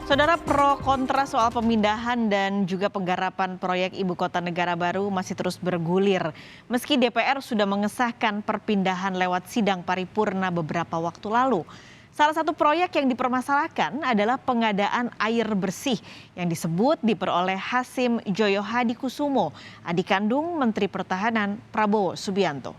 Saudara, pro kontra soal pemindahan dan juga penggarapan proyek Ibu Kota Negara baru masih terus bergulir. Meski DPR sudah mengesahkan perpindahan lewat sidang paripurna beberapa waktu lalu. Salah satu proyek yang dipermasalahkan adalah pengadaan air bersih yang disebut diperoleh Hasim Joyo Hadikusumo, adik kandung Menteri Pertahanan Prabowo Subianto.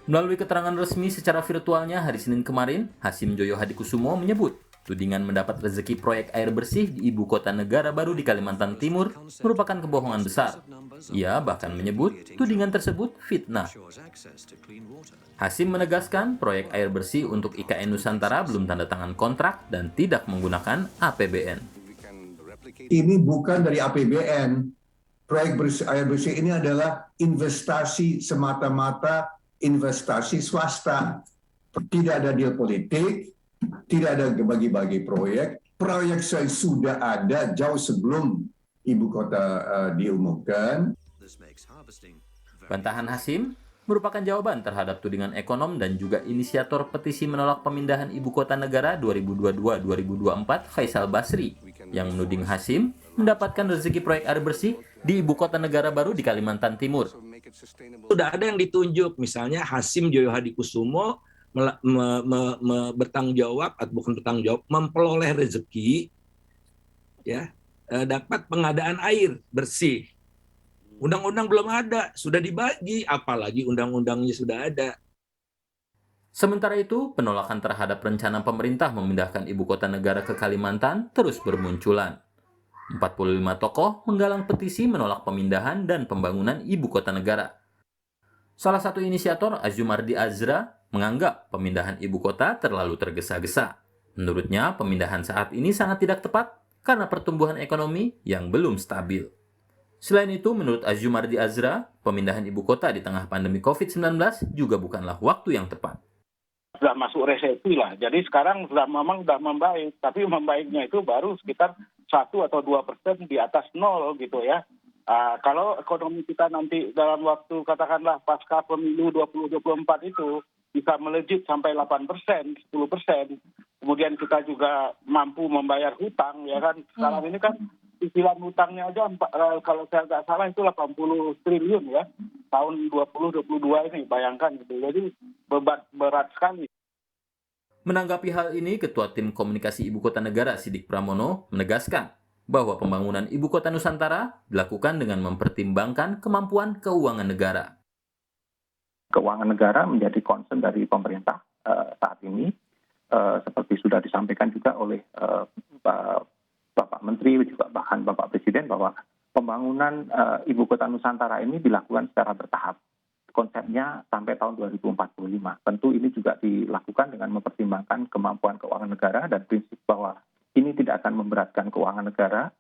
Melalui keterangan resmi secara virtualnya hari Senin kemarin, Hasim Joyo Hadikusumo menyebut tudingan mendapat rezeki proyek air bersih di Ibu Kota Negara baru di Kalimantan Timur merupakan kebohongan besar. Ia bahkan menyebut tudingan tersebut fitnah. Hasim menegaskan proyek air bersih untuk IKN Nusantara belum tanda tangan kontrak dan tidak menggunakan APBN. Ini bukan dari APBN. Proyek air bersih ini adalah investasi semata-mata, investasi swasta. Tidak ada deal politik, tidak ada bagi-bagi proyek. Proyek sudah ada jauh sebelum ibu kota diumumkan. Bantahan Hasim merupakan jawaban terhadap tudingan ekonom dan juga inisiator petisi menolak pemindahan ibu kota negara 2022-2024 Faisal Basri yang menuding Hasim mendapatkan rezeki proyek air bersih di ibu kota negara baru di Kalimantan Timur. Sudah ada yang ditunjuk, misalnya Hasim Joyo Hadikusumo bertanggung jawab atau bukan bertanggung jawab, memperoleh rezeki, ya, dapat pengadaan air bersih. Undang-undang belum ada, sudah dibagi, apalagi undang-undangnya sudah ada. Sementara itu, penolakan terhadap rencana pemerintah memindahkan ibu kota negara ke Kalimantan terus bermunculan. 45 tokoh menggalang petisi menolak pemindahan dan pembangunan ibu kota negara. Salah satu inisiator, Azumardi Azra, menganggap pemindahan ibu kota terlalu tergesa-gesa. Menurutnya, pemindahan saat ini sangat tidak tepat karena pertumbuhan ekonomi yang belum stabil. Selain itu, menurut Azumardi Azra, pemindahan ibu kota di tengah pandemi COVID-19 juga bukanlah waktu yang tepat. Sudah masuk resesi lah, jadi sekarang memang sudah membaik, tapi membaiknya itu baru sekitar 1 atau 2% di atas 0 gitu ya. Kalau ekonomi kita nanti dalam waktu katakanlah pasca pemilu 2024 itu bisa melejit sampai 8%, 10%, kemudian kita juga mampu membayar hutang, ya kan. Sekarang ini kan cicilan hutangnya aja kalau saya nggak salah itu 80 triliun ya, tahun 2022 ini, bayangkan gitu. Jadi berat sekali. Menanggapi hal ini, Ketua Tim Komunikasi Ibu Kota Negara Siddik Pramono menegaskan bahwa pembangunan Ibu Kota Nusantara dilakukan dengan mempertimbangkan kemampuan keuangan negara. Keuangan negara menjadi concern dari pemerintah saat ini, seperti sudah disampaikan juga oleh Bapak Menteri, juga bahkan Bapak Presiden, bahwa pembangunan Ibu Kota Nusantara ini dilakukan secara bertahap. Konsepnya sampai tahun 2045. Tentu ini juga dilakukan dengan mempertimbangkan kemampuan keuangan negara dan prinsip bahwa ini tidak akan memberatkan keuangan negara.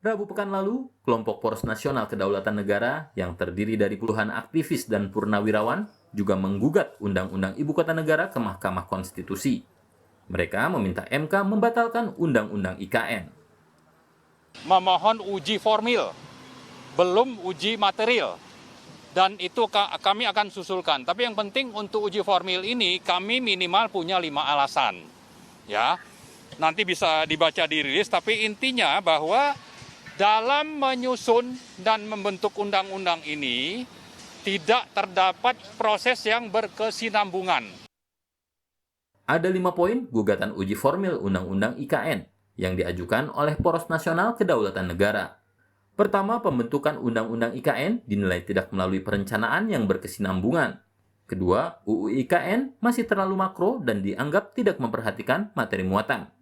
Rabu pekan lalu, kelompok Poros Nasional Kedaulatan Negara yang terdiri dari puluhan aktivis dan purnawirawan juga menggugat Undang-Undang Ibu Kota Negara ke Mahkamah Konstitusi. Mereka meminta MK membatalkan Undang-Undang IKN. Memohon uji formil, belum uji material. Dan itu kami akan susulkan. Tapi yang penting untuk uji formil ini kami minimal punya 5 alasan. Ya, nanti bisa dibaca di rilis, tapi intinya bahwa dalam menyusun dan membentuk undang-undang ini tidak terdapat proses yang berkesinambungan. Ada 5 poin gugatan uji formil Undang-Undang IKN yang diajukan oleh Poros Nasional Kedaulatan Negara. Pertama, pembentukan Undang-Undang IKN dinilai tidak melalui perencanaan yang berkesinambungan. Kedua, UU IKN masih terlalu makro dan dianggap tidak memperhatikan materi muatan.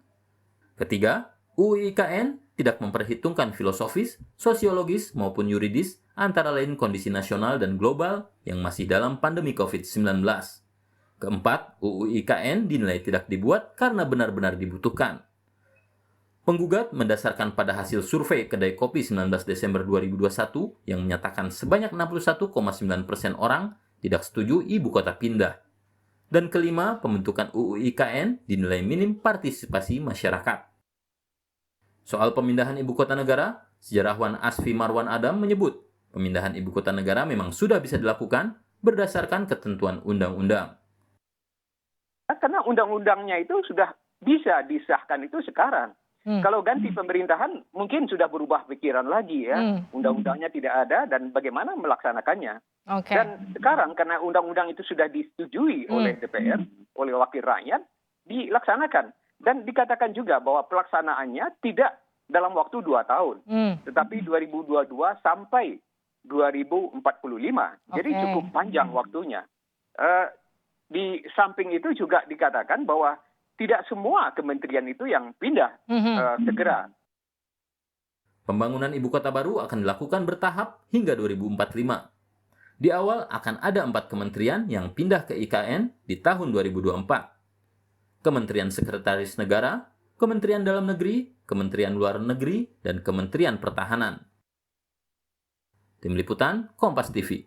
Ketiga, UU IKN tidak memperhitungkan filosofis, sosiologis maupun yuridis antara lain kondisi nasional dan global yang masih dalam pandemi COVID-19. Keempat, UU IKN dinilai tidak dibuat karena benar-benar dibutuhkan. Penggugat mendasarkan pada hasil survei kedai kopi 19 Desember 2021 yang menyatakan sebanyak 61,9% orang tidak setuju ibu kota pindah. Dan kelima, pembentukan UU IKN dinilai minim partisipasi masyarakat. Soal pemindahan ibu kota negara, sejarawan Asfi Marwan Adam menyebut pemindahan ibu kota negara memang sudah bisa dilakukan berdasarkan ketentuan undang-undang. Karena Karena undang-undangnya itu sudah bisa disahkan itu sekarang. Kalau ganti pemerintahan mungkin sudah berubah pikiran lagi ya. Undang-undangnya tidak ada dan bagaimana melaksanakannya. Oke. Dan sekarang karena undang-undang itu sudah disetujui oleh DPR, oleh wakil rakyat, dilaksanakan. Dan dikatakan juga bahwa pelaksanaannya tidak dalam waktu 2 tahun. Tetapi 2022 sampai 2045. Jadi cukup panjang waktunya. Di samping itu juga dikatakan bahwa tidak semua kementerian itu yang pindah segera. Pembangunan ibu kota baru akan dilakukan bertahap hingga 2045. Di awal akan ada 4 kementerian yang pindah ke IKN di tahun 2024. Kementerian Sekretaris Negara, Kementerian Dalam Negeri, Kementerian Luar Negeri, dan Kementerian Pertahanan. Tim Liputan, Kompas TV.